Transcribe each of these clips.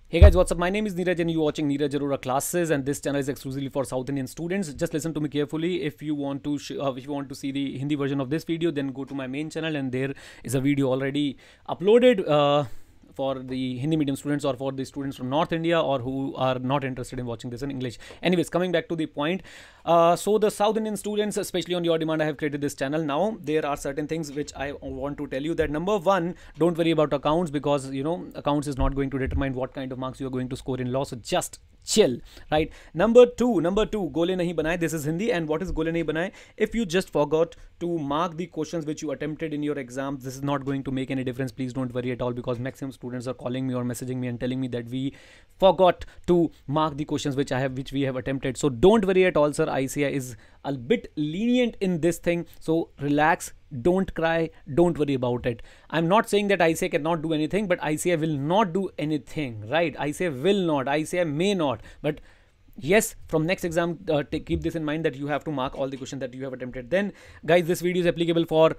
Hey guys, what's up? My name is Neeraj and you're watching Neeraj Arora classes, and this channel is exclusively for South Indian students. Just listen to me carefully. If you want to see the Hindi version of this video, then go to my main channel and there is a video already uploaded for the Hindi medium students or for the students from North India or who are not interested in watching this in English. Anyways, coming back to the point. So the South Indian students, especially on your demand, I have created this channel. Now there are certain things which I want to tell you. That number one, don't worry about accounts, because accounts is not going to determine what kind of marks you are going to score in law. So just chill, right? Number two, gole nahi banaye. This is Hindi, and what is gole nahi banaye? If you just forgot to mark the questions which you attempted in your exams, this is not going to make any difference. Please don't worry at all, because maximum students are calling me or messaging me and telling me that we forgot to mark the questions which we have attempted. So don't worry at all, sir. ICI is a bit lenient in this thing, so relax, don't cry, don't worry about it. I'm not saying that ICI cannot do anything, but ICI will not do anything, right? ICI will not, ICI may not, but yes, from next exam, keep this in mind that you have to mark all the questions that you have attempted. Then guys, this video is applicable for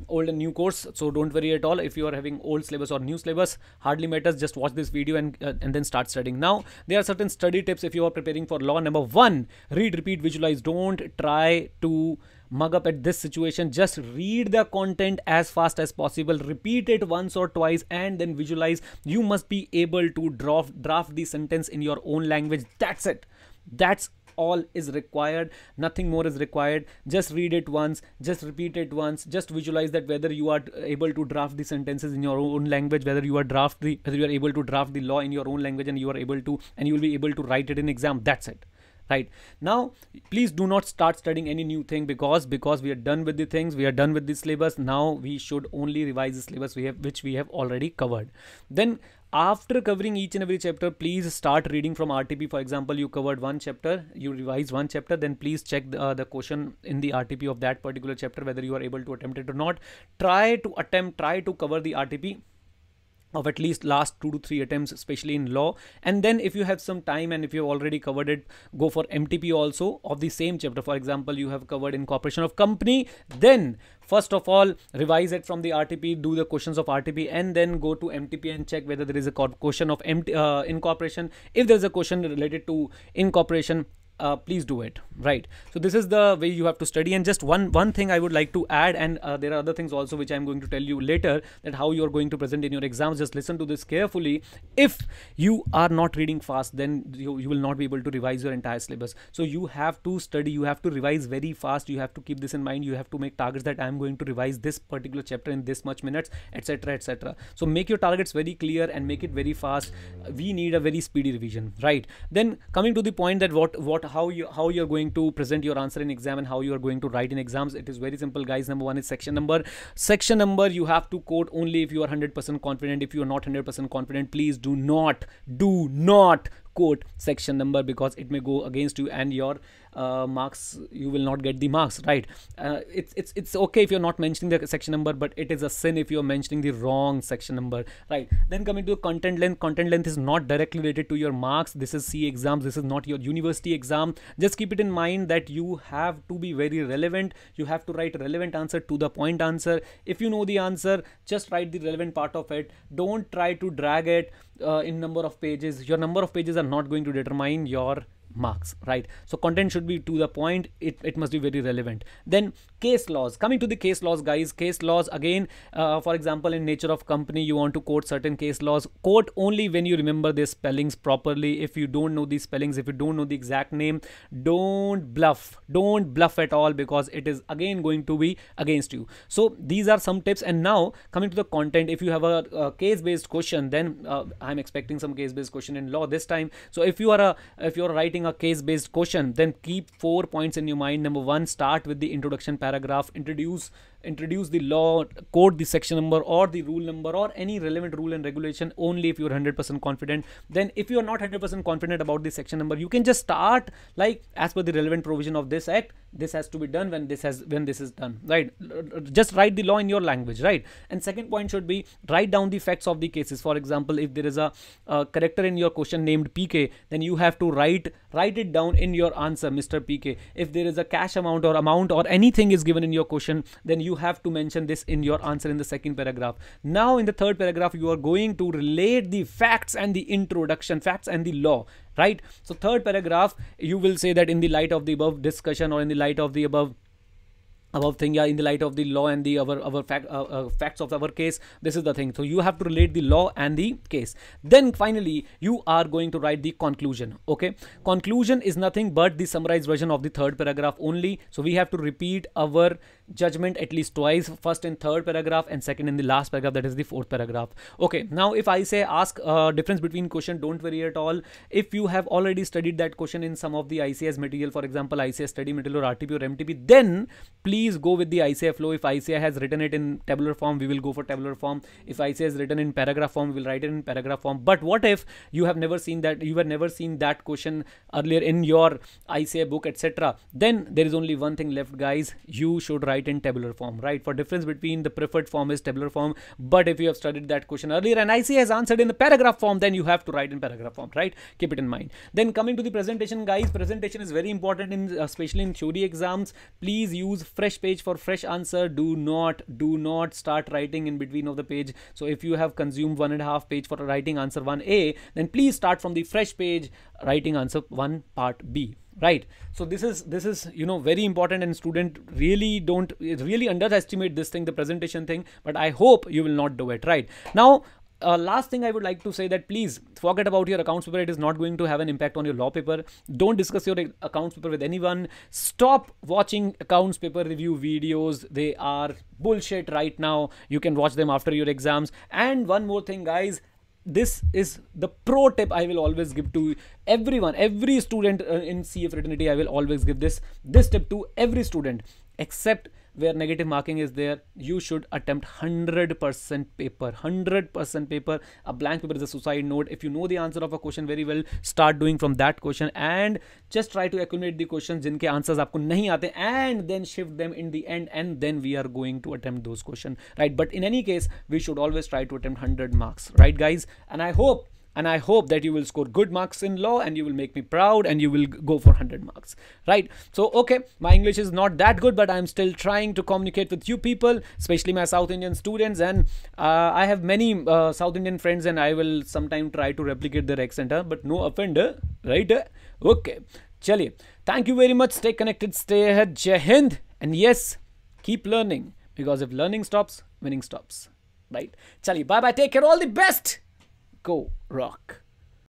old and new course, so don't worry at all. If you are having old syllabus or new syllabus, hardly matters. Just watch this video and then start studying. Now there are certain study tips if you are preparing for law. Number one, read, repeat, visualize. Don't try to mug up at this situation. Just read the content as fast as possible, repeat it once or twice, and then visualize. You must be able to draft the sentence in your own language. That's it. That's all is required. Nothing more is required. Just read it once, just repeat it once, just visualize that whether you are able to draft the sentences in your own language, whether you are able to draft the law in your own language, and you will be able to write it in exam. That's it. Right now, please do not start studying any new thing, because we are done with the things, we are done with the syllabus. Now we should only revise the syllabus which we have already covered. Then after covering each and every chapter, please start reading from RTP. For example, you covered one chapter, you revised one chapter, then please check the question in the RTP of that particular chapter, whether you are able to attempt it or not. Try to cover the RTP of at least last 2 to 3 attempts, especially in law. And then if you have some time and if you have already covered it, go for MTP also of the same chapter. For example, you have covered incorporation of company, then first of all revise it from the RTP, do the questions of RTP, and then go to MTP and check whether there is a question of incorporation. If there is a question related to incorporation, please do it, right? So this is the way you have to study. And just one thing I would like to add, and there are other things also which I'm going to tell you later, that how you're going to present in your exams. Just listen to this carefully. If you are not reading fast, then you will not be able to revise your entire syllabus. So you have to study, you have to revise very fast. You have to keep this in mind. You have to make targets that I'm going to revise this particular chapter in this much minutes, etc, etc. So make your targets very clear and make it very fast. We need a very speedy revision, right? Then coming to the point that how you're going to present your answer in exam and how you are going to write in exams, it is very simple, guys. Number one is section number. Section number you have to quote only if you are 100% confident. If you are not 100% confident, please do not quote section number, because it may go against you and your marks, you will not get the marks, right? It's okay if you're not mentioning the section number, but it is a sin if you're mentioning the wrong section number, right? Then coming to content length is not directly related to your marks. This is C exams, this is not your university exam. Just keep it in mind that you have to be very relevant. You have to write a relevant answer, to the point answer. If you know the answer, just write the relevant part of it. Don't try to drag it in number of pages. Your number of pages are not going to determine your marks, right? So content should be to the point. It must be very relevant. Then case laws. Coming to the case laws, guys. Case laws again, for example, in nature of company, you want to quote certain case laws. Quote only when you remember their spellings properly. If you don't know these spellings, if you don't know the exact name, don't bluff at all, because it is again going to be against you. So these are some tips. And now coming to the content, if you have a case-based question, then I'm expecting some case-based question in law this time. So if you're writing a case-based question, then keep 4 points in your mind. Number one, start with the introduction paragraph. Introduce the law, quote the section number or the rule number or any relevant rule and regulation only if you're 100% confident. Then if you're not 100% confident about the section number, you can just start like, as per the relevant provision of this act, this has to be done when this is done, right? Just write the law in your language, right? And second point should be, write down the facts of the cases. For example, if there is a character in your question named PK, then you have to write it down in your answer, Mr. PK. If there is a cash amount or anything is given in your question, then you you have to mention this in your answer in the second paragraph. Now in the third paragraph, you are going to relate the facts and the introduction, facts and the law, right? So third paragraph, you will say that in the light of the above discussion, or in the light of the above thing, yeah, in the light of the law and the our facts of our case, this is the thing. So you have to relate the law and the case. Then finally you are going to write the conclusion. Okay, conclusion is nothing but the summarized version of the third paragraph only. So we have to repeat our judgment at least twice, first in third paragraph and second in the last paragraph, that is the fourth paragraph. Okay, now if I say ask difference between question, don't worry at all. If you have already studied that question in some of the ICS material, for example ICS study material or RTP or MTP, then please go with the ICA flow. If ICA has written it in tabular form, we will go for tabular form. If ICA is written in paragraph form, we will write it in paragraph form. But what if you have never seen that, you have never seen that question earlier in your ICA book, etc.? Then there is only one thing left, guys. You should write in tabular form, right? For difference between the preferred form is tabular form. But if you have studied that question earlier and ICA has answered in the paragraph form, then you have to write in paragraph form, right? Keep it in mind. Then coming to the presentation, guys, presentation is very important in especially in theory exams. Please use fresh page for fresh answer. Do not start writing in between of the page. So if you have consumed 1.5 page for writing answer 1A, then please start from the fresh page writing answer 1 part B, right? So this is very important, and student really underestimate this thing, the presentation thing, but I hope you will not do it. Right now, last thing I would like to say that please forget about your accounts paper. It is not going to have an impact on your law paper. Don't discuss your accounts paper with anyone. Stop watching accounts paper review videos. They are bullshit right now. You can watch them after your exams. And one more thing, guys, this is the pro tip I will always give to everyone, every student in CA fraternity. I will always give this tip to every student, except where negative marking is there. You should attempt 100% paper. 100% paper. A blank paper is a suicide note. If you know the answer of a question very well, start doing from that question and just try to accumulate the questions जिनके answers आपको नहीं आते, and then shift them in the end, and then we are going to attempt those questions, right? But in any case, we should always try to attempt 100 marks, right, guys? And I hope that you will score good marks in law, and you will make me proud, and you will go for 100 marks, right? So, okay, my English is not that good, but I'm still trying to communicate with you people, especially my South Indian students, and I have many South Indian friends, and I will sometime try to replicate their accent, but no offender, right? Okay, chaliye. Thank you very much. Stay connected, stay ahead. Jai Hind. And yes, keep learning, because if learning stops, winning stops, right? Chaliye, bye-bye. Take care. All the best. Go rock.